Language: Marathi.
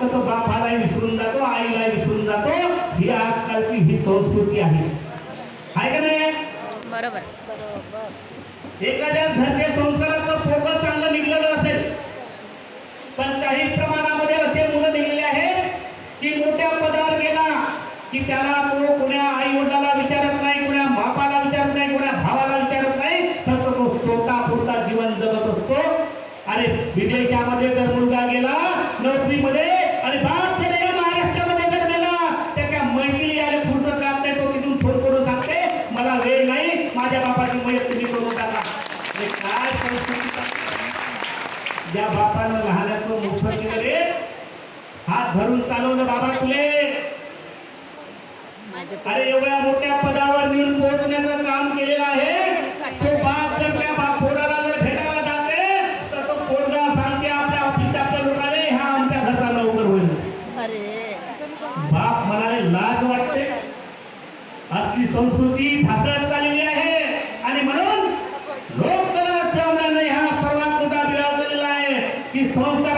तर तो बापाला विसरून जातो, आईला विसरून जातो. ही आजकालची ही संस्कृती आहे का नाही? बरोबर. एखाद्या घरच्या संसाराचं पोरगं चांगलं निघलेलं असेल, पण काही प्रमाणामध्ये असे मुलं निघलेले आहेत की मोठ्या पदावर गेला की त्याला तो कोण्या आई वडिलाला विचारत नाही, कोण्या बापाला विचारत नाही, कोण्या भावाला विचारत नाही, फक्त तो स्वतःपुरता जीवन जगत असतो. आणि विदेशामध्ये जर मुलगा गेला नोकरीमध्ये आणि बाप जर या महाराष्ट्रामध्ये जर गेला, त्याच्या मैत्रिणी आले पुढचं काम नाही, तो तिथून फोन करून सांगते मला वेळ नाही, माझ्या बापाची मयत तुम्ही करून टाका. काय परिस्थिती? ज्या बापानं लहानाचं मोठं केलं रे, हात धरून चालवलं बाबा तुले, अरे एवढ्या मोठ्या पदावर नेऊन पोहोचण्याचं काम केलेलं आहे. तो बाप जर त्या पोराला जर भेटायला जाते तर तो पोरगा सांगते आपल्या ऑफिसच्या लोकांनी हा आमच्या घरचा लवकर होईल. बाप म्हणाले लाज वाटते. असली संस्कृती ढासळत चाललेली आहे आणि म्हणून लोक ह्या सर्वात मोठा विरोध केलेला आहे की संस्कार